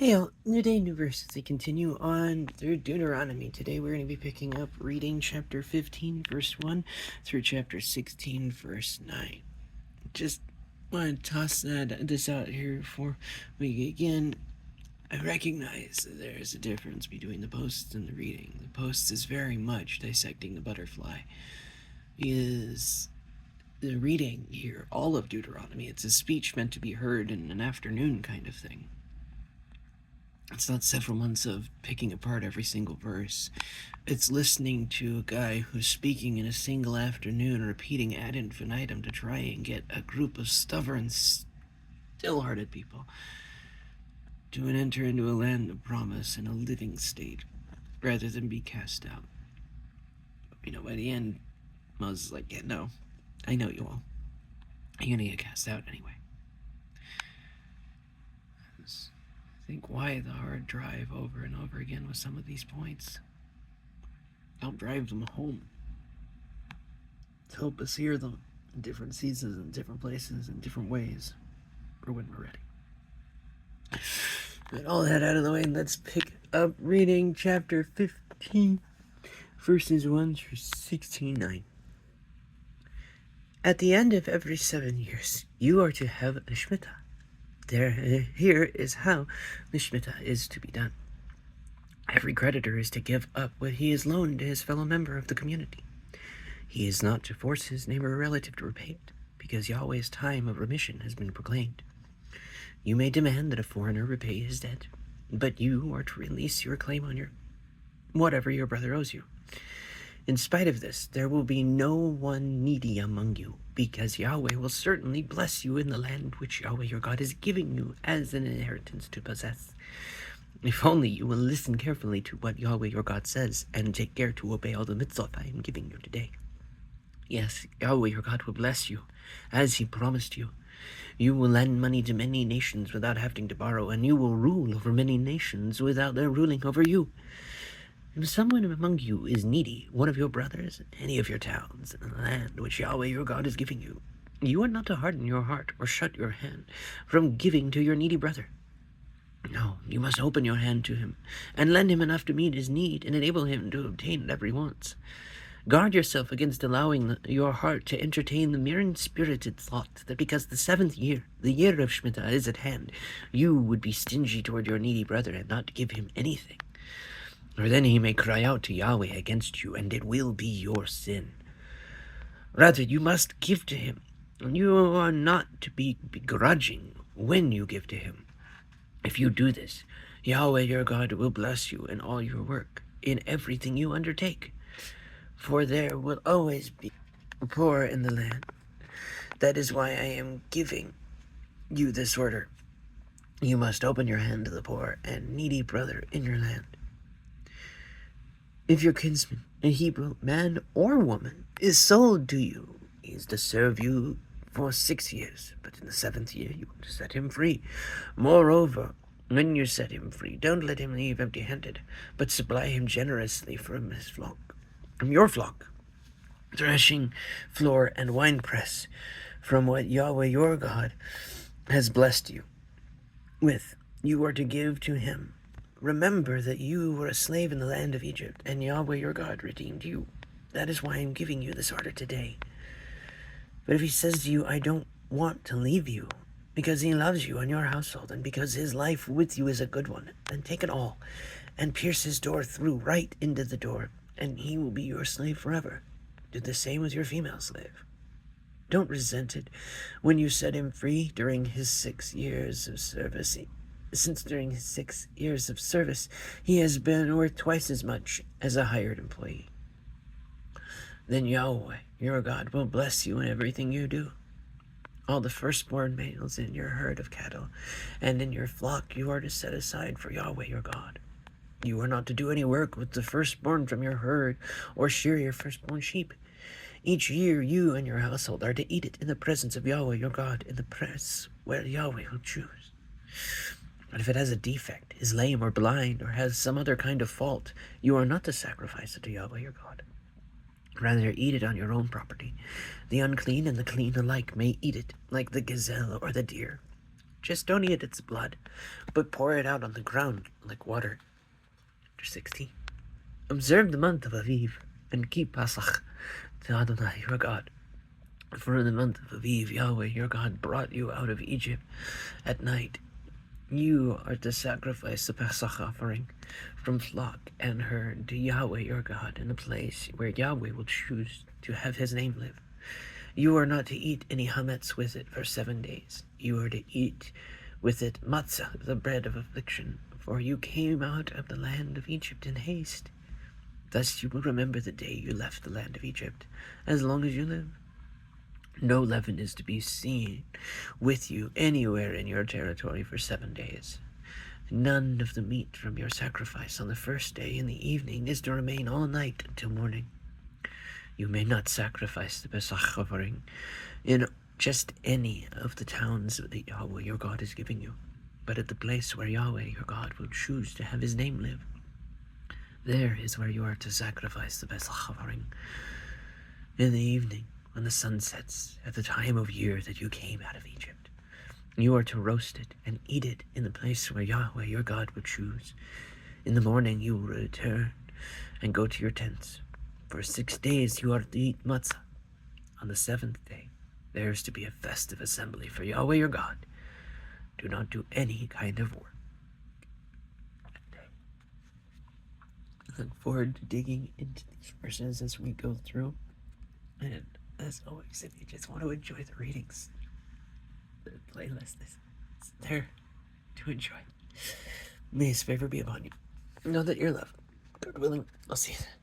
Hey all, new day, new verses. They continue on through Deuteronomy. Today we're going to be picking up reading chapter 15, verse 1 through chapter 16, verse 9. Just want to toss this out here before we begin. I recognize that there is a difference between the posts and the reading. The posts is very much dissecting the butterfly. Is the reading here, all of Deuteronomy, it's a speech meant to be heard in an afternoon kind of thing. It's not several months of picking apart every single verse. It's listening to a guy who's speaking in a single afternoon, repeating ad infinitum to try and get a group of stubborn, still-hearted people to enter into a land of promise in a living state, rather than be cast out. By the end, Moses is like, yeah, no, I know you all. You're gonna get cast out anyway. Think why the hard drive over and over again with some of these points. Help drive them home. Help us hear them in different seasons, in different places, in different ways, for when we're ready. With all that out of the way, let's pick up reading chapter 15, verses 1 through 16:9. At the end of every 7 years, you are to have a Shemitah. Here is how the Shemitah is to be done. Every creditor is to give up what he has loaned to his fellow member of the community. He is not to force his neighbor or relative to repay it, because Yahweh's time of remission has been proclaimed. You may demand that a foreigner repay his debt, but you are to release your claim on whatever your brother owes you. In spite of this, there will be no one needy among you, because Yahweh will certainly bless you in the land which Yahweh your God is giving you as an inheritance to possess. If only you will listen carefully to what Yahweh your God says, and take care to obey all the mitzvot I am giving you today. Yes, Yahweh your God will bless you, as he promised you. You will lend money to many nations without having to borrow, and you will rule over many nations without their ruling over you. If someone among you is needy, one of your brothers, any of your towns, in the land which Yahweh your God is giving you, you are not to harden your heart or shut your hand from giving to your needy brother. No, you must open your hand to him and lend him enough to meet his need and enable him to obtain whatever he wants. Guard yourself against allowing your heart to entertain the mean-spirited thought that because the 7th year, the year of Shemitah, is at hand, you would be stingy toward your needy brother and not give him anything. Or then he may cry out to Yahweh against you, and it will be your sin. Rather, you must give to him, and you are not to be begrudging when you give to him. If you do this, Yahweh your God will bless you in all your work, in everything you undertake. For there will always be poor in the land. That is why I am giving you this order. You must open your hand to the poor and needy brother in your land. If your kinsman, a Hebrew, man or woman, is sold to you, he is to serve you for 6 years, but in the 7th year you are to set him free. Moreover, when you set him free, don't let him leave empty-handed, but supply him generously from your flock, threshing floor and winepress, from what Yahweh your God has blessed you with. You are to give to him. Remember that you were a slave in the land of Egypt, and Yahweh your God redeemed you. That is why I am giving you this order today. But if he says to you, I don't want to leave you, because he loves you and your household, and because his life with you is a good one, then take it all, and pierce his door through right into the door, and he will be your slave forever. Do the same with your female slave. Don't resent it when you set him free during his 6 years of service. Since during his 6 years of service, he has been worth twice as much as a hired employee. Then Yahweh, your God, will bless you in everything you do. All the firstborn males in your herd of cattle and in your flock you are to set aside for Yahweh your God. You are not to do any work with the firstborn from your herd or shear your firstborn sheep. Each year you and your household are to eat it in the presence of Yahweh your God in the press where Yahweh will choose. But if it has a defect, is lame or blind, or has some other kind of fault, you are not to sacrifice it to Yahweh your God. Rather, eat it on your own property. The unclean and the clean alike may eat it, like the gazelle or the deer. Just don't eat its blood, but pour it out on the ground like water. Chapter 16. Observe the month of Aviv, and keep Pasach to Adonai your God. For in the month of Aviv, Yahweh your God brought you out of Egypt at night. You are to sacrifice the Pesach offering from flock and herd to Yahweh your God in the place where Yahweh will choose to have his name live. You are not to eat any hametz with it for 7 days. You are to eat with it matzah, the bread of affliction, for you came out of the land of Egypt in haste. Thus you will remember the day you left the land of Egypt, as long as you live. No leaven is to be seen with you anywhere in your territory for 7 days. None of the meat from your sacrifice on the first day in the evening is to remain all night until morning. You may not sacrifice the Pesach offering in just any of the towns that Yahweh your God is giving you, but at the place where Yahweh your God will choose to have his name live. There is where you are to sacrifice the Pesach offering. In the evening, when the sun sets, at the time of year that you came out of Egypt, you are to roast it and eat it in the place where Yahweh your God will choose. In the morning you will return and go to your tents. For 6 days you are to eat matzah. On the 7th day, there is to be a festive assembly for Yahweh your God. Do not do any kind of work that day. I look forward to digging into these verses as we go through. And as always, if you just want to enjoy the readings, the playlist is there to enjoy. May his favor be upon you. Know that you're loved. God willing, I'll see you then.